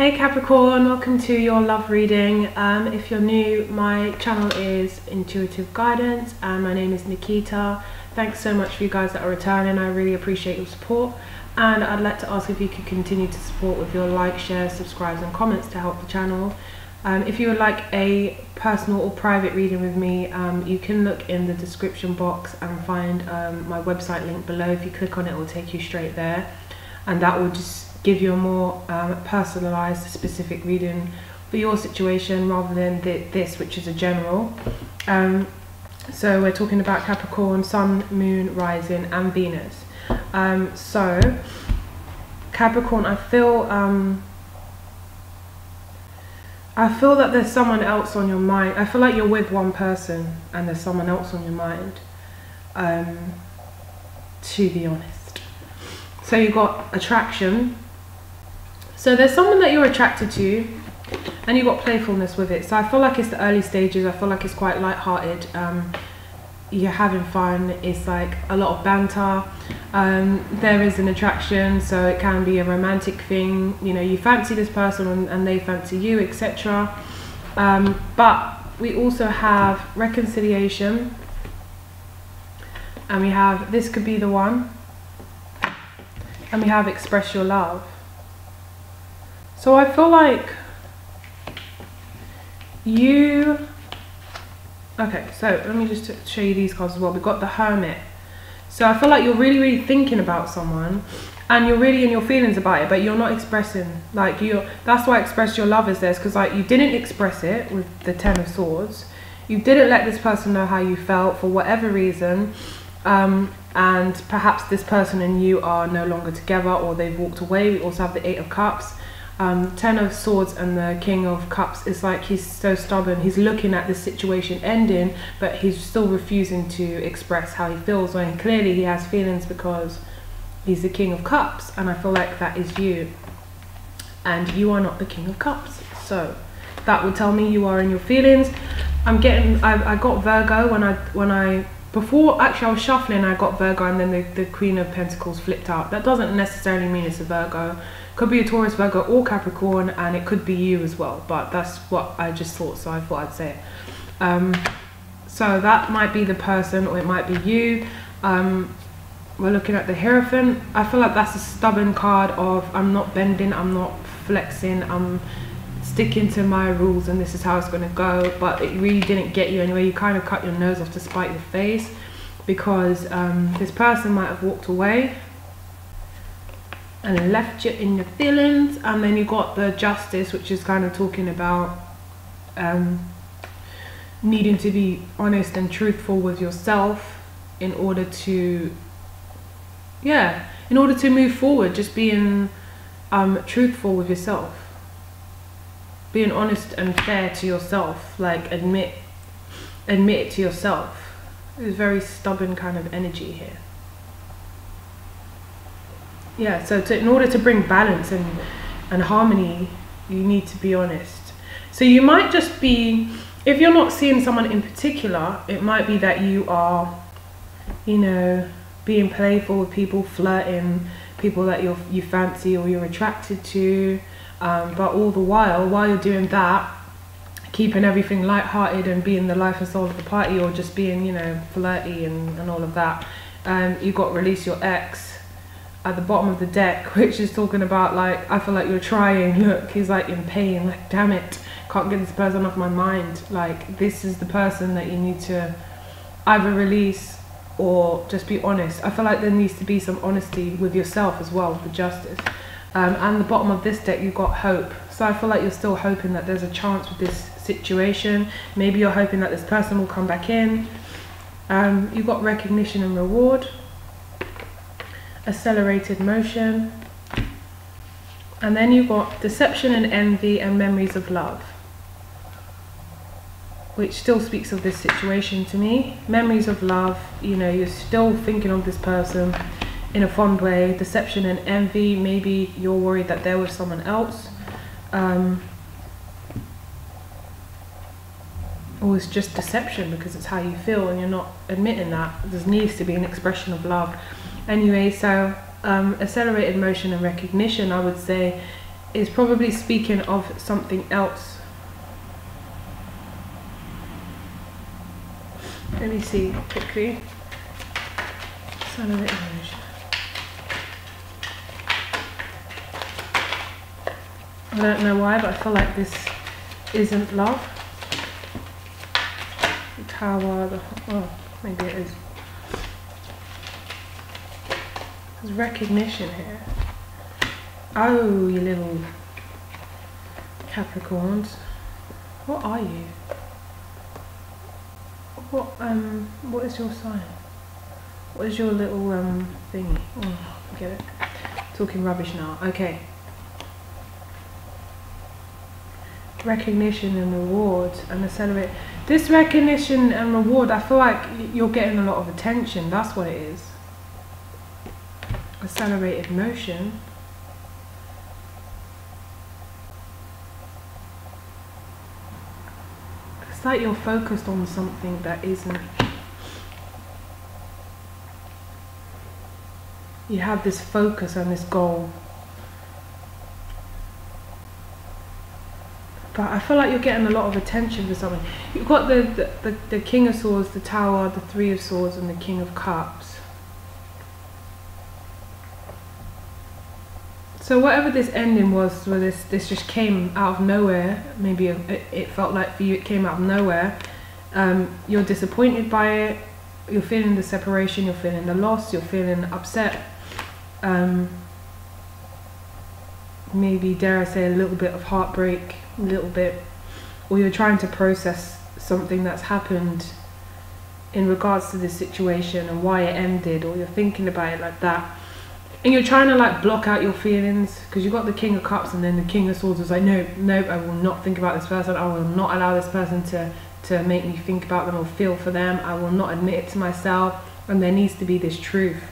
Hey Capricorn, welcome to your love reading. If you're new, my channel is Intuitive Guidance and my name is Nikita. Thanks so much for you guys that are returning. I really appreciate your support, and I'd like to ask if you could continue to support with your likes, shares, subscribes and comments to help the channel. If you would like a personal or private reading with me, you can look in the description box and find my website link below. If you click on it, it will take you straight there, and that will just give you a more personalized, specific reading for your situation rather than this, which is a general. So we're talking about Capricorn, Sun, Moon, Rising and Venus. So Capricorn, I feel that there's someone else on your mind. I feel like you're with one person and there's someone else on your mind, to be honest. So you've got attraction. So there's someone that you're attracted to and you've got playfulness with it. So I feel like it's the early stages. I feel like it's quite light-hearted. You're having fun. It's like a lot of banter. There is an attraction, so it can be a romantic thing. You know, you fancy this person and they fancy you, etc. But we also have reconciliation, and we have this could be the one, and we have express your love. So I feel like you, okay, so let me just show you these cards as well. We've got the Hermit. So I feel like you're really thinking about someone and you're really in your feelings about it, but you're not expressing, like that's why express your love is there, because like you didn't express it with the Ten of Swords. You didn't let this person know how you felt for whatever reason, and perhaps this person and you are no longer together or they've walked away. We also have the Eight of Cups. Ten of Swords and the King of Cups is like he's so stubborn. He's looking at this situation ending, but he's still refusing to express how he feels, when clearly he has feelings because he's the King of Cups, and I feel like that is you, and you are not the King of Cups. So that would tell me you are in your feelings. I got Virgo before actually I was shuffling. I got Virgo, and then the Queen of Pentacles flipped out. That doesn't necessarily mean it's a Virgo. Could be a Taurus, Virgo or Capricorn, and it could be you as well, but that's what I just thought, so I thought I'd say it. So that might be the person, or it might be you. We're looking at the Hierophant. I feel like that's a stubborn card of I'm not bending, I'm not flexing, I'm sticking to my rules and this is how it's going to go, but it really didn't get you anywhere. You kind of cut your nose off to spite your face, because this person might have walked away and left you in your feelings. And then you got the Justice, which is kind of talking about needing to be honest and truthful with yourself in order to move forward. Just being truthful with yourself, being honest and fair to yourself, like admit it to yourself. There's very stubborn kind of energy here. Yeah, so in order to bring balance and harmony, you need to be honest. So you might just be, if you're not seeing someone in particular, it might be that you are, you know, being playful with people, flirting, people that you fancy or you're attracted to, but all the while you're doing that, keeping everything light-hearted and being the life and soul of the party, or just being, you know, flirty and all of that, you got Release Your Ex at the bottom of the deck, which is talking about, like, I feel like you're trying. Look, he's like in pain, like, damn it, can't get this person off my mind. Like, this is the person that you need to either release or just be honest. I feel like there needs to be some honesty with yourself as well, with the Justice. And the bottom of this deck, you've got Hope. So I feel like you're still hoping that there's a chance with this situation. Maybe you're hoping that this person will come back in. You've got Recognition and Reward, Accelerated Motion, and then you've got Deception and Envy and Memories of Love, which still speaks of this situation to me. Memories of love, you know, you're still thinking of this person in a fond way. Deception and Envy, maybe you're worried that they're with someone else, or it's just deception because it's how you feel and you're not admitting that. There needs to be an expression of love. Anyway, so accelerated motion and recognition, I would say is probably speaking of something else. Let me see quickly. Accelerate emotion. I don't know why, but I feel like this isn't love. The Tower, oh, maybe it is. There's recognition here. Oh, you little Capricorns. What are you? What is your sign? What is your little thingy? Oh, forget it. Talking rubbish now. Okay. Recognition and rewards and accelerate. This recognition and reward, I feel like you're getting a lot of attention. That's what it is. Accelerated motion. It's like you're focused on something that isn't. You have this focus and this goal. But I feel like you're getting a lot of attention for something. You've got the King of Swords, the Tower, the Three of Swords, and the King of Cups. So whatever this ending was, where this just came out of nowhere, maybe it felt like for you it came out of nowhere, you're disappointed by it, you're feeling the separation, you're feeling the loss, you're feeling upset, maybe, dare I say, a little bit of heartbreak, a little bit, or you're trying to process something that's happened in regards to this situation and why it ended, or you're thinking about it like that. And you're trying to like block out your feelings because you've got the King of Cups and then the King of Swords is like, no, I will not think about this person. I will not allow this person to make me think about them or feel for them. I will not admit it to myself, and there needs to be this truth.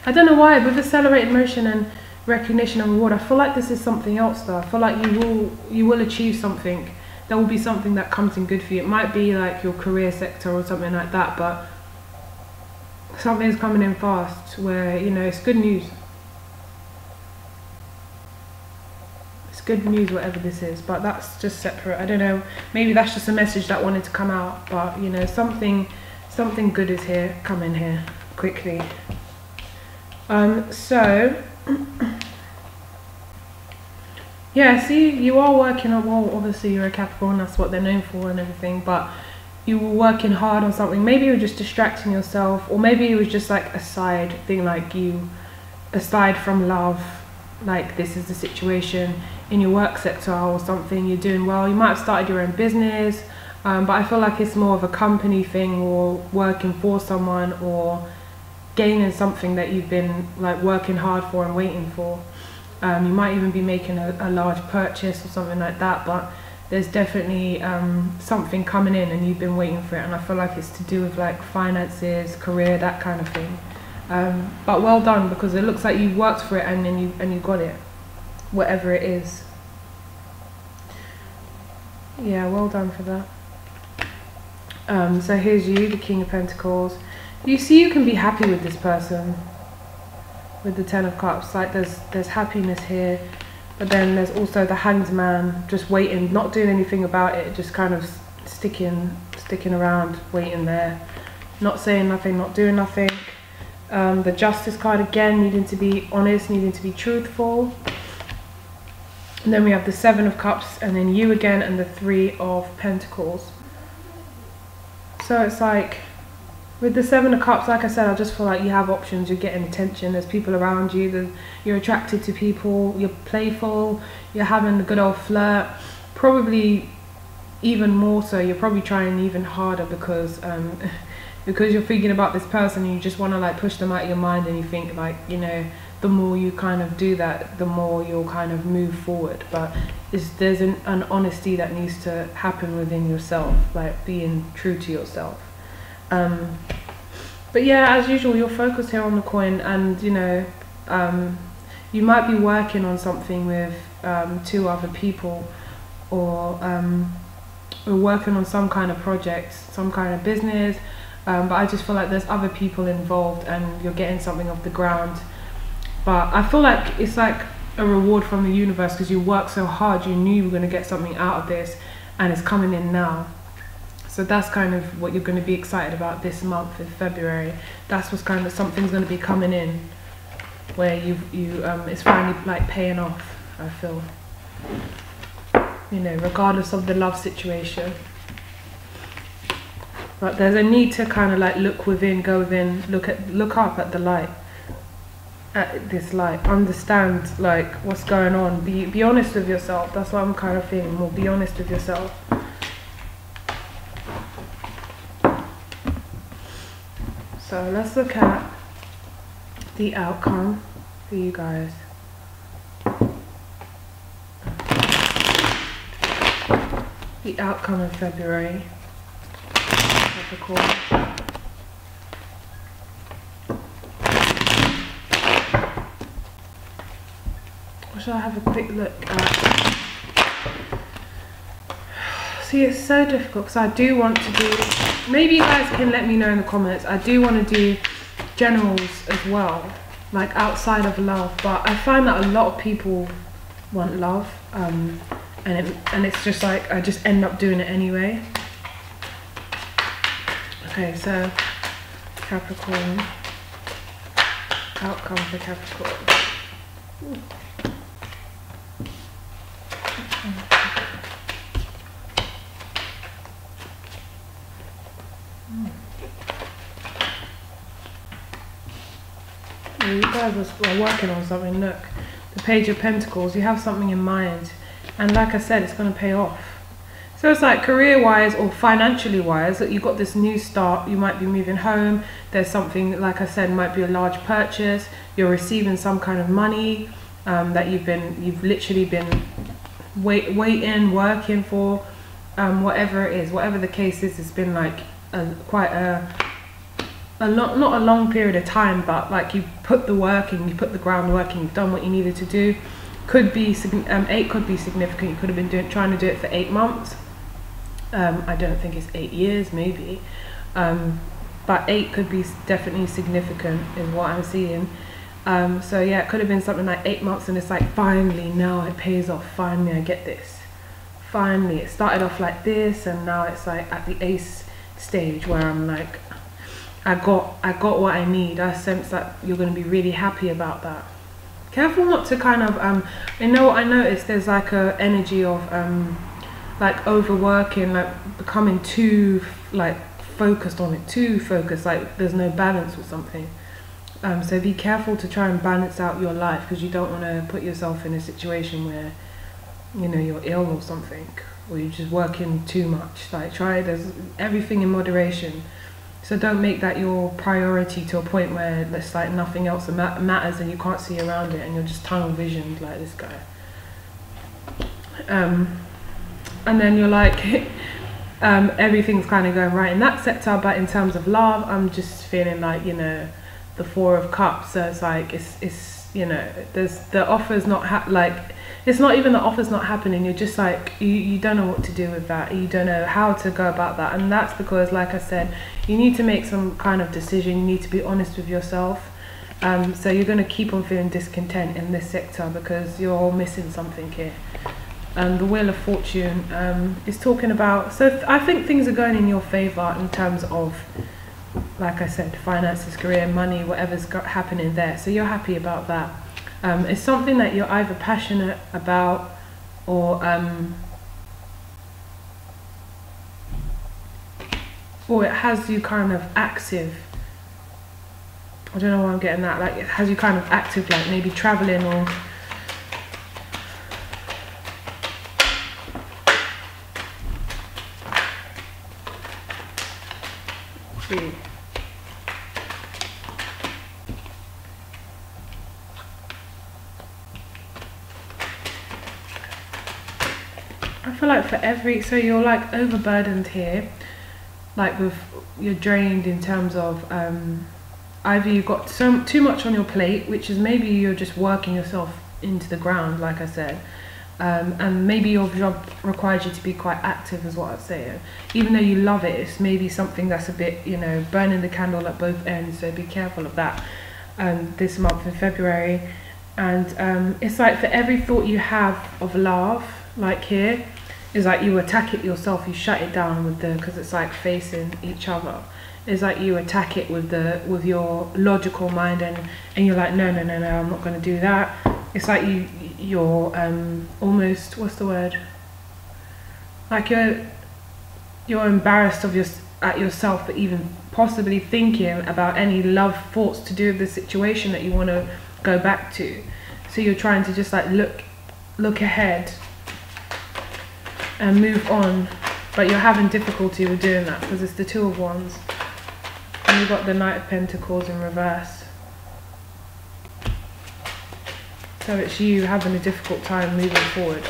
I don't know why, with accelerated motion and recognition and reward, I feel like this is something else though. I feel like you will achieve something. There will be something that comes in good for you. It might be like your career sector or something like that, but something's coming in fast where, you know, it's good news. It's good news, whatever this is, but that's just separate. I don't know, maybe that's just a message that wanted to come out, but you know, something good is here, coming here quickly. So yeah, see, you are working on, well, obviously you're a Capricorn, that's what they're known for and everything, but you were working hard on something. Maybe you were just distracting yourself, or maybe it was just like a side thing, like you, aside from love, like this is the situation in your work sector or something, you're doing well. You might have started your own business, but I feel like it's more of a company thing, or working for someone, or gaining something that you've been like working hard for and waiting for. You might even be making a large purchase or something like that, but there's definitely something coming in and you've been waiting for it, and I feel like it's to do with like finances, career, that kind of thing. But well done, because it looks like you worked for it and then you got it, whatever it is. Yeah, well done for that. So here's you, the King of Pentacles. You see, you can be happy with this person with the Ten of Cups. Like there's happiness here. But then there's also the Hanged Man, just waiting, not doing anything about it, just kind of sticking around, waiting there, not saying nothing, not doing nothing. The Justice card again, needing to be honest, needing to be truthful. And then we have the Seven of Cups, and then you again, and the Three of Pentacles. So it's like, with the Seven of Cups, like I said, I just feel like you have options, you're getting attention, there's people around you, you're attracted to people, you're playful, you're having a good old flirt. Probably even more so, you're probably trying even harder because you're thinking about this person and you just want to like push them out of your mind, and you think like, you know, the more you kind of do that, the more you'll kind of move forward. But there's an honesty that needs to happen within yourself, like being true to yourself. But yeah, as usual, you're focused here on the coin, and you know, you might be working on something with two other people, or working on some kind of project, some kind of business, but I just feel like there's other people involved and you're getting something off the ground. But I feel like it's like a reward from the universe because you worked so hard, you knew you were going to get something out of this, and it's coming in now. So that's kind of what you're going to be excited about this month in February. That's what's kind of, something's going to be coming in where it's finally like paying off, I feel. You know, regardless of the love situation. But there's a need to kind of like look within, go within, look up at the light. At this light. Understand like what's going on. Be honest with yourself. That's what I'm kind of feeling more. Be honest with yourself. So let's look at the outcome for you guys. The outcome in February. Capricorn. Or shall I have a quick look at... See, it's so difficult because I do want to do... Maybe you guys can let me know in the comments. I do want to do generals as well, like outside of love. But I find that a lot of people want love. And it's just like, I just end up doing it anyway. Okay, so Capricorn, outcome for Capricorn. You guys are working on something. Look, the Page of Pentacles, you have something in mind, and like I said, it's going to pay off. So it's like career-wise or financially wise, that you've got this new start. You might be moving home. There's something, like I said, might be a large purchase. You're receiving some kind of money that you've literally been waiting, working for, whatever it is, whatever the case is. It's been like quite not a long period of time, but like you put the work in, you put the groundwork in, you've done what you needed to do. Could be 8 could be significant. You could have been trying to do it for 8 months. I don't think it's 8 years, maybe, but 8 could be definitely significant is what I'm seeing. So yeah, it could have been something like 8 months, and it's like finally now it pays off. Finally I get this. Finally it started off like this, and now it's like at the ace stage where I'm like, I got what I need. I sense that you're going to be really happy about that. Careful not to kind of you know what I noticed, there's like a energy of like overworking, like becoming too like focused on it, too focused, like there's no balance with something. So be careful to try and balance out your life, because you don't want to put yourself in a situation where, you know, you're ill or something, or you're just working too much. Like there's everything in moderation. So don't make that your priority to a point where it's like nothing else matters and you can't see around it and you're just tunnel visioned like this guy. And then you're like, everything's kind of going right in that sector, but in terms of love, I'm just feeling like, you know, the 4 of Cups. So it's like, it's you know, there's the offer's not like, it's not even the offer's not happening. You're just like, you don't know what to do with that. You don't know how to go about that. And that's because, like I said, you need to make some kind of decision. You need to be honest with yourself. So you're going to keep on feeling discontent in this sector because you're missing something here. The Wheel of Fortune is talking about, so I think things are going in your favor in terms of, like I said, finances, career, money, whatever's happening there. So you're happy about that. It's something that you're either passionate about or it has you kind of active. I don't know why I'm getting that. Like it has you kind of active, like maybe traveling or see. I feel like for every, so you're like overburdened here, like with, you're drained in terms of either you've got too much on your plate, which is maybe you're just working yourself into the ground, like I said, and maybe your job requires you to be quite active, is what I'd say. Even though you love it, it's maybe something that's a bit, you know, burning the candle at both ends, so be careful of that this month in February. And it's like for every thought you have of love, like here, is like you attack it yourself, you shut it down with the, because it's like facing each other. It's like you attack it with your logical mind, and you're like, no, I'm not going to do that. It's like you're almost, what's the word? Like you're embarrassed at yourself for even possibly thinking about any love thoughts to do with the situation that you want to go back to. So you're trying to just like look ahead and move on, but you're having difficulty with doing that because it's the Two of Wands. And you've got the Knight of Pentacles in reverse. So it's you having a difficult time moving forward.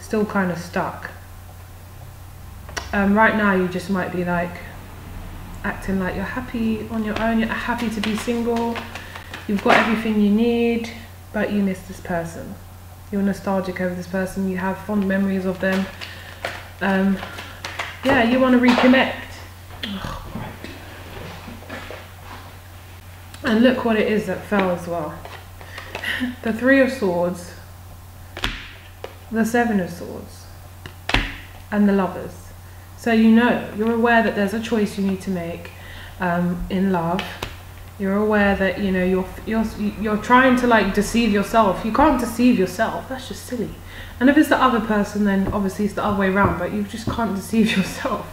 Still kind of stuck. Right now you just might be like acting like you're happy on your own, you're happy to be single, you've got everything you need, but you miss this person. You're nostalgic over this person, you have fond memories of them. Yeah, you want to reconnect. And look what it is that fell as well. The Three of Swords, the Seven of Swords, and the Lovers. So you're aware that there's a choice you need to make in love. You're aware that you're trying to like deceive yourself. You can't deceive yourself. That's just silly. And if it's the other person, then obviously it's the other way around. But you just can't deceive yourself.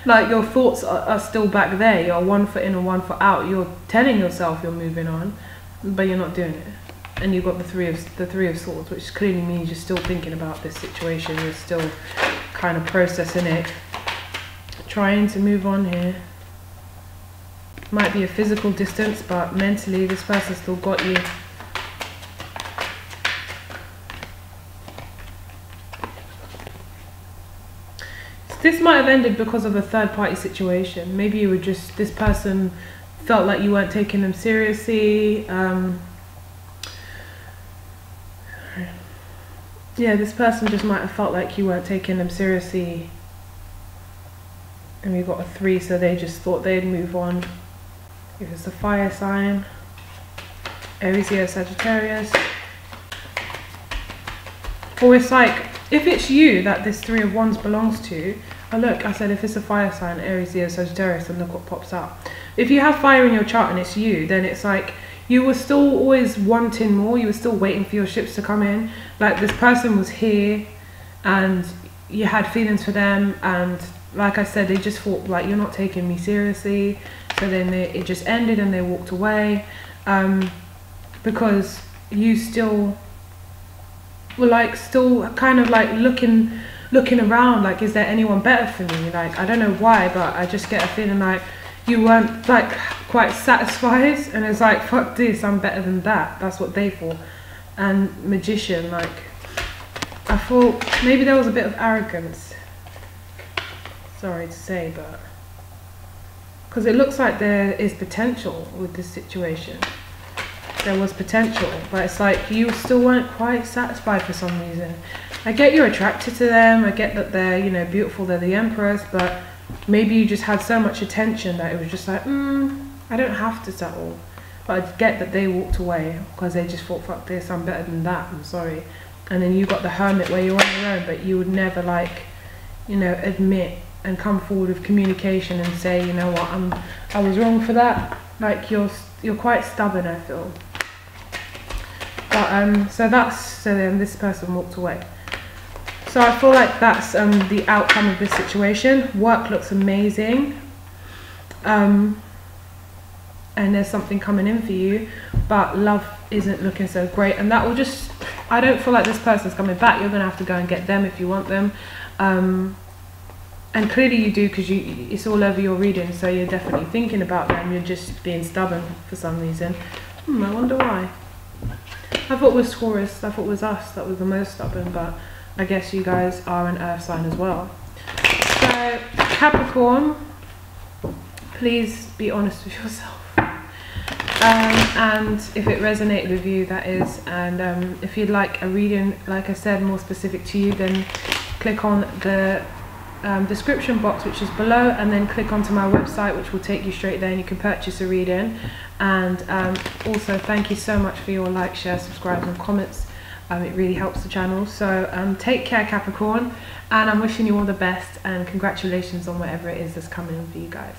Like your thoughts are still back there. You're 1 foot in and 1 foot out. You're telling yourself you're moving on, but you're not doing it. And you've got the Three of Swords, which clearly means you're still thinking about this situation. You're still kind of processing it, trying to move on here. Might be a physical distance, but mentally this person still got you. This might have ended because of a third-party situation. Maybe you were just, this person felt like you weren't taking them seriously. Yeah, this person just might have felt like you weren't taking them seriously. And we got a 3, so they just thought they'd move on. If it's a fire sign, Aries, Leo, Sagittarius. Or it's like, if it's you that this Three of Wands belongs to, oh look, I said if it's a fire sign, Aries, Leo, Sagittarius, and look what pops up. If you have fire in your chart and it's you, then it's like, you were still always wanting more, you were still waiting for your ships to come in. Like this person was here, and you had feelings for them, and like I said, they just thought like, you're not taking me seriously. So then it just ended and they walked away, because you still were like still kind of like looking around, like is there anyone better for me? Like I don't know why, but I just get a feeling like you weren't like quite satisfied, and it's like fuck this, I'm better than that. That's what they thought. And Magician, like I thought maybe there was a bit of arrogance, sorry to say, but because it looks like there is potential with this situation. There was potential, but it's like you still weren't quite satisfied for some reason. I get you're attracted to them, I get that they're beautiful, they're the Empress, but maybe you just had so much attention that it was just like, I don't have to settle. But I get that they walked away because they just thought, fuck this, I'm better than that, I'm sorry. And then you got the Hermit where you're on your own, but you would never like, admit and come forward with communication and say, you know what, I was wrong for that. Like you're quite stubborn, I feel. But so then this person walked away. So I feel like that's the outcome of this situation. Work looks amazing, and there's something coming in for you, but love isn't looking so great, and that will just, I don't feel like this person's coming back. You're gonna have to go and get them if you want them. And clearly you do, because it's all over your reading, so you're definitely thinking about them. You're just being stubborn for some reason. I wonder why. I thought it was Taurus, I thought it was us that was the most stubborn, but I guess you guys are an earth sign as well. So Capricorn, please be honest with yourself. And if it resonated with you, that is, and if you'd like a reading, like I said, more specific to you, then click on the description box, which is below, and then click onto my website, which will take you straight there and you can purchase a reading. And also thank you so much for your like, share, subscribe and comments. It really helps the channel. So take care, Capricorn, and I'm wishing you all the best and congratulations on whatever it is that's coming for you guys.